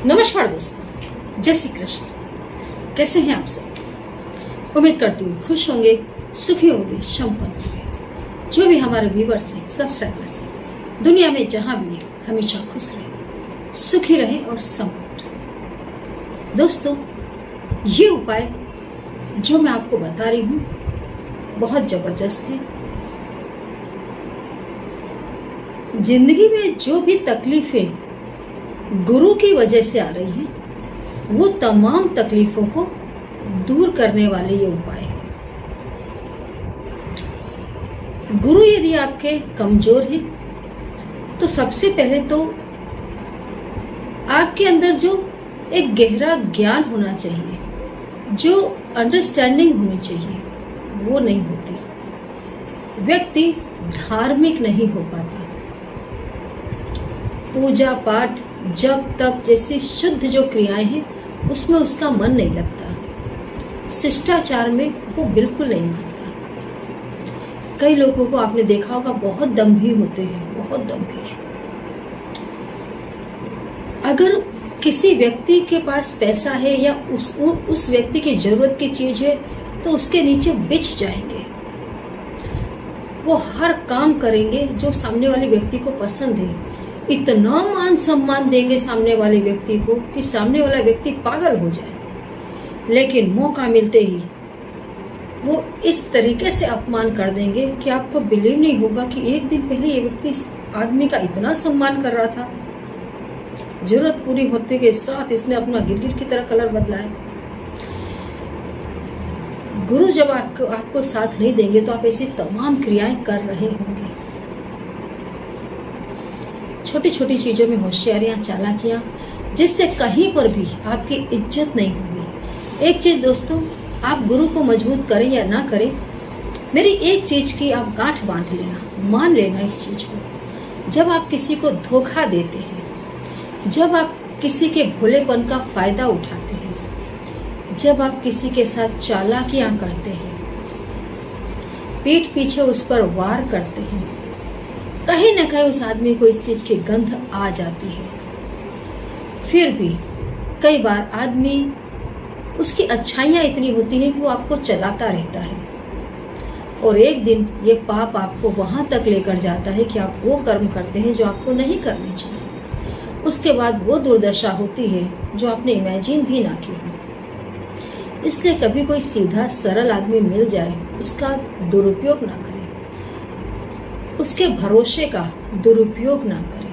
नमस्कार दोस्तों, जय श्री कृष्ण। कैसे हैं आप सब? उम्मीद करती हूँ खुश होंगे, सुखी होंगे, संपन्न होंगे। जो भी हमारे व्यूअर्स हैं, सब्सक्राइबर्स हैं, दुनिया में जहां भी हैं, हमेशा खुश रहें, सुखी रहें और संपन्न रहें। दोस्तों, ये उपाय जो मैं आपको बता रही हूँ बहुत जबरदस्त है। जिंदगी में जो भी तकलीफें गुरु की वजह से आ रही हैं, वो तमाम तकलीफों को दूर करने वाले ये उपाय है। गुरु यदि आपके कमजोर हैं, तो सबसे पहले तो आपके अंदर जो एक गहरा ज्ञान होना चाहिए, जो अंडरस्टैंडिंग होनी चाहिए, वो नहीं होती। व्यक्ति धार्मिक नहीं हो पाता। पूजा पाठ, जप तप जैसी शुद्ध जो क्रियाएं हैं, उसमें उसका मन नहीं लगता। शिष्टाचार में वो बिल्कुल नहीं मानता। कई लोगों को आपने देखा होगा, बहुत दम्भी होते हैं, बहुत दम्भी। अगर किसी व्यक्ति के पास पैसा है या उस व्यक्ति की जरूरत की चीज है, तो उसके नीचे बिछ जाएंगे। वो हर काम करेंगे जो सामने वाले व्यक्ति को पसंद है। इतना मान सम्मान देंगे सामने वाले व्यक्ति को कि सामने वाला व्यक्ति पागल हो जाए। लेकिन मौका मिलते ही वो इस तरीके से अपमान कर देंगे कि आपको बिलीव नहीं होगा कि एक दिन पहले ये व्यक्ति इस आदमी का इतना सम्मान कर रहा था। जरूरत पूरी होते के साथ इसने अपना गिरगिट की तरह कलर बदला है। गुरु जब आपको साथ नहीं देंगे, तो आप ऐसी तमाम क्रियाएं कर रहे होंगे। छोटी छोटी चीजों में होशियारियां, चालाकियां, जिससे कहीं पर भी आपकी इज्जत नहीं होगी। एक चीज दोस्तों, आप गुरु को मजबूत करें या ना करें, मेरी एक चीज की आप गांठ बांध लेना, मान लेना इस चीज को। जब आप किसी को धोखा देते हैं, जब आप किसी के भोलेपन का फायदा उठाते हैं, जब आप किसी के साथ चालाकियां करते हैं, पीठ पीछे उस पर वार करते हैं, कहीं न कहीं उस आदमी को इस चीज की गंध आ जाती है। फिर भी कई बार आदमी, उसकी अच्छाइयां इतनी होती हैं कि वो आपको चलाता रहता है, और एक दिन ये पाप आपको वहां तक लेकर जाता है कि आप वो कर्म करते हैं जो आपको नहीं करने चाहिए। उसके बाद वो दुर्दशा होती है जो आपने इमेजिन भी ना की हो। इसलिए कभी कोई सीधा सरल आदमी मिल जाए, उसका दुरुपयोग ना करें, उसके भरोसे का दुरुपयोग ना करें,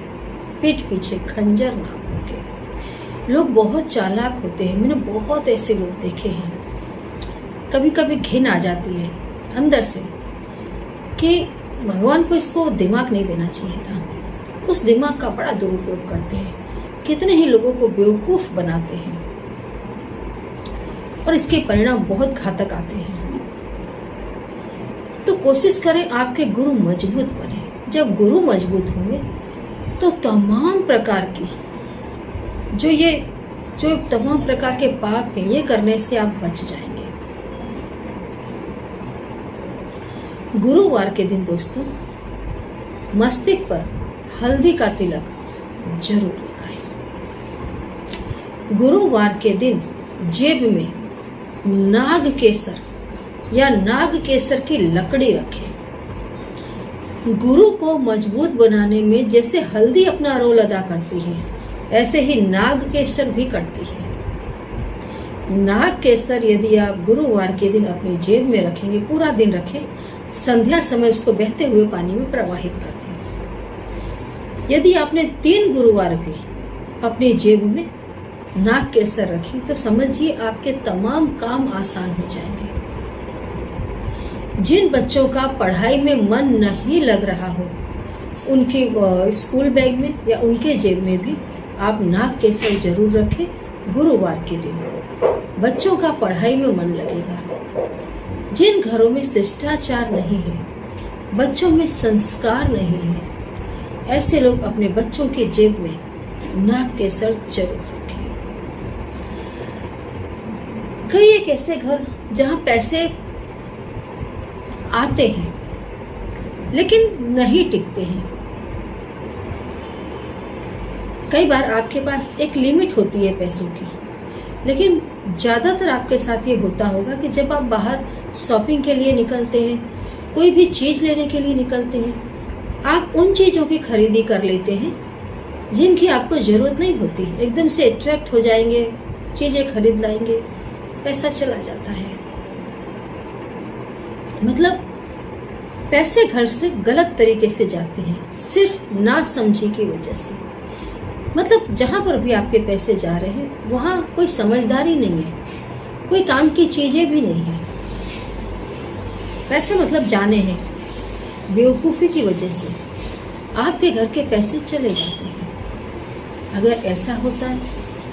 पीठ पीछे खंजर ना भोंके। लोग बहुत चालाक होते हैं, मैंने बहुत ऐसे लोग देखे हैं। कभी कभी घिन आ जाती है अंदर से कि भगवान को इसको दिमाग नहीं देना चाहिए था। उस दिमाग का बड़ा दुरुपयोग करते हैं, कितने ही लोगों को बेवकूफ बनाते हैं, और इसके परिणाम बहुत घातक आते हैं। तो कोशिश करें आपके गुरु मजबूत बने। जब गुरु मजबूत होंगे, तो तमाम प्रकार की जो तमाम प्रकार के पाप हैं, ये करने से आप बच जाएंगे। गुरुवार के दिन दोस्तों, मस्तिष्क पर हल्दी का तिलक जरूर लगाएं। गुरुवार के दिन जेब में नाग केसर या नाग केसर की लकड़ी रखें। गुरु को मजबूत बनाने में जैसे हल्दी अपना रोल अदा करती है, ऐसे ही नाग केसर भी करती है। नाग केसर यदि आप गुरुवार के दिन अपनी जेब में रखेंगे, पूरा दिन रखें, संध्या समय उसको बहते हुए पानी में प्रवाहित कर दें। यदि आपने 3 गुरुवार भी अपनी जेब में नाग केसर रखी, तो समझिए आपके तमाम काम आसान हो जाएंगे। जिन बच्चों का पढ़ाई में मन नहीं लग रहा हो, उनके स्कूल बैग में या उनके जेब में भी आप नाग केसर जरूर रखें गुरुवार के दिन। बच्चों का पढ़ाई में मन लगेगा। जिन घरों में शिष्टाचार नहीं है, बच्चों में संस्कार नहीं है, ऐसे लोग अपने बच्चों के जेब में नाग केसर जरूर रखें। कई एक ऐसे घर जहां पैसे आते हैं लेकिन नहीं टिकते हैं। कई बार आपके पास एक लिमिट होती है पैसों की, लेकिन ज़्यादातर आपके साथ ये होता होगा कि जब आप बाहर शॉपिंग के लिए निकलते हैं, कोई भी चीज़ लेने के लिए निकलते हैं, आप उन चीज़ों की खरीदी कर लेते हैं जिनकी आपको ज़रूरत नहीं होती। एकदम से अट्रैक्ट हो जाएंगे, चीज़ें खरीद लाएंगे, पैसा चला जाता है। मतलब पैसे घर से गलत तरीके से जाते हैं, सिर्फ ना समझी की वजह से। मतलब जहाँ पर भी आपके पैसे जा रहे हैं वहाँ कोई समझदारी नहीं है, कोई काम की चीज़ें भी नहीं है। पैसे मतलब जाने हैं, बेवकूफ़ी की वजह से आपके घर के पैसे चले जाते हैं। अगर ऐसा होता है,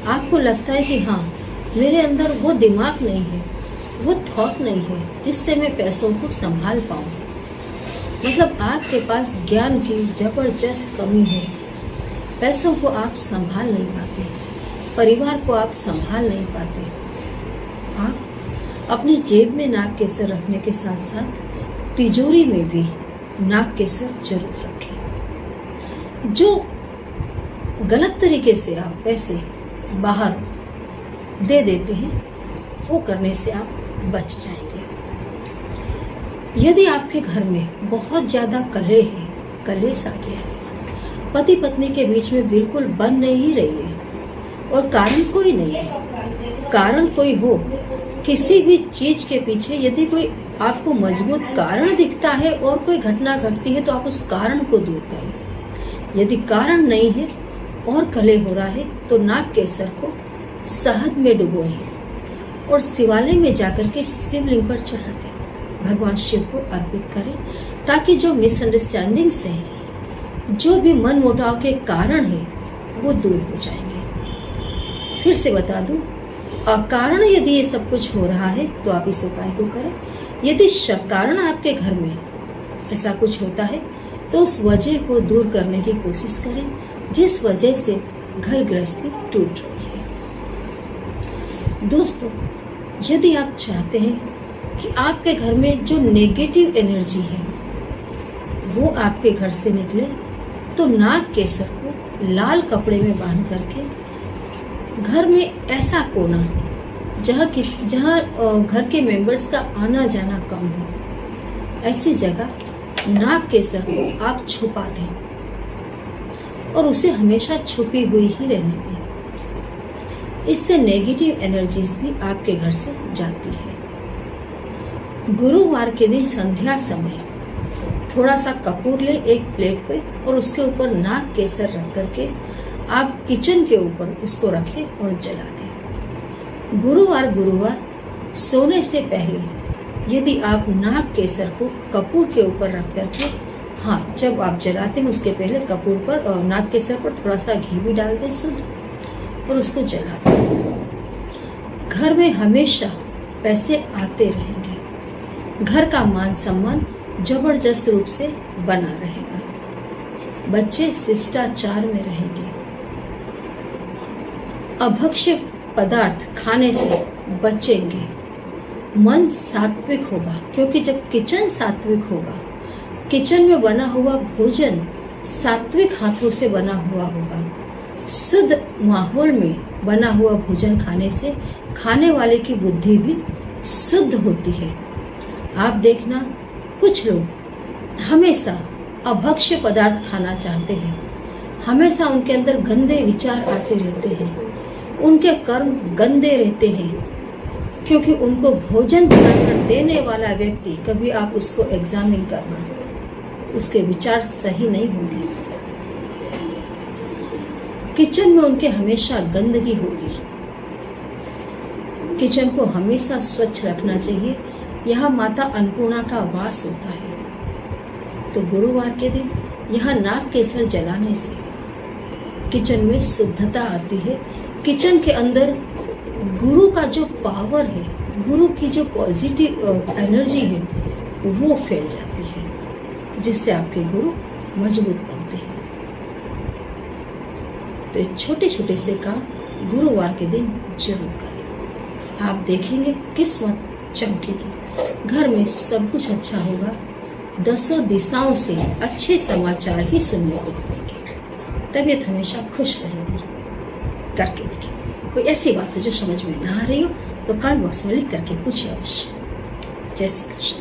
आपको लगता है कि हाँ, मेरे अंदर वो दिमाग नहीं है, वो थॉट नहीं है जिससे मैं पैसों को संभाल पाऊँ। मतलब आपके पास ज्ञान की जबरदस्त कमी है। पैसों को आप संभाल नहीं पाते, परिवार को आप संभाल नहीं पाते। आप अपनी जेब में नाक के सर रखने के साथ साथ तिजोरी में भी नाक के सर जरूर रखें। जो गलत तरीके से आप पैसे बाहर दे देते हैं, वो करने से आप बच जाएंगे। यदि आपके घर में बहुत ज़्यादा कलह है, कलेश आ गया है, पति पत्नी के बीच में बिल्कुल बन नहीं रही है और कारण कोई नहीं है, कारण कोई हो, किसी भी चीज़ के पीछे यदि कोई आपको मजबूत कारण दिखता है और कोई घटना घटती है तो आप उस कारण को दूर करें। यदि कारण नहीं है और कलह हो रहा है तो नाग केसर को शहद में डुबोएं और शिवालय में जाकर के शिवलिंग पर चढ़ा दें, भगवान शिव को अर्पित करें, ताकि जो मिसअंडरस्टैंडिंग्स हैं, जो भी मन मुटाव के कारण है, वो दूर हो जाएंगे। फिर से बता दूं, अकारण यदि ये सब कुछ हो रहा है तो आप इस उपाय को करें। यदि कारण आपके घर में ऐसा कुछ होता है तो उस वजह को दूर करने की कोशिश करें जिस वजह से घर गृहस्थी टूट रही है। दोस्तों, यदि आप चाहते हैं कि आपके घर में जो नेगेटिव एनर्जी है वो आपके घर से निकले, तो नाग केसर को लाल कपड़े में बांध करके घर में ऐसा कोना जहाँ घर के मेंबर्स का आना जाना कम हो, ऐसी जगह नाग केसर को आप छुपा दें और उसे हमेशा छुपी हुई ही रहने दें। इससे नेगेटिव एनर्जीज भी आपके घर से जाती है। गुरुवार के दिन संध्या समय थोड़ा सा कपूर ले एक प्लेट पे और उसके ऊपर नाग केसर रख करके आप किचन के ऊपर उसको रखें और जला दें। गुरुवार सोने से पहले यदि आप नाग केसर को कपूर के ऊपर रख करके, हाँ, जब आप जलाते हैं उसके पहले कपूर पर और नाग केसर पर थोड़ा सा घी भी डाल दें शुद्ध और उसको जला दें। घर में हमेशा पैसे आते रहेंगे, घर का मान सम्मान जबरदस्त रूप से बना रहेगा, बच्चे शिष्टाचार में रहेंगे, अभक्ष्य पदार्थ खाने से बचेंगे, मन सात्विक होगा, क्योंकि जब किचन सात्विक होगा, किचन में बना हुआ भोजन सात्विक हाथों से बना हुआ होगा, शुद्ध माहौल में बना हुआ भोजन खाने से खाने वाले की बुद्धि भी शुद्ध होती है। आप देखना, कुछ लोग हमेशा अभक्ष्य पदार्थ खाना चाहते हैं, हमेशा उनके अंदर गंदे विचार आते रहते हैं, उनके कर्म गंदे रहते हैं, क्योंकि उनको भोजन बनाकर देने वाला व्यक्ति, कभी आप उसको एग्जामिन करना, उसके विचार सही नहीं होंगे। किचन में उनके हमेशा गंदगी होगी। किचन को हमेशा स्वच्छ रखना चाहिए, यहाँ माता अन्नपूर्णा का वास होता है। तो गुरुवार के दिन यहाँ नाग केसर जलाने से किचन में शुद्धता आती है, किचन के अंदर गुरु का जो पावर है, गुरु की जो पॉजिटिव एनर्जी है, वो फैल जाती है, जिससे आपके गुरु मजबूत बनते हैं। तो छोटे छोटे से काम गुरुवार के दिन जरूर करें, आप देखेंगे किस्मत चमकेगी, घर में सब कुछ अच्छा होगा, 10 दिशाओं से अच्छे समाचार ही सुनने को मिलेंगे, तबीयत हमेशा खुश रहेगी। करके देखें। कोई ऐसी बात है जो समझ में ना आ रही हो तो कमेंट बॉक्स में लिख करके पूछिए अवश्य। जय श्री कृष्ण।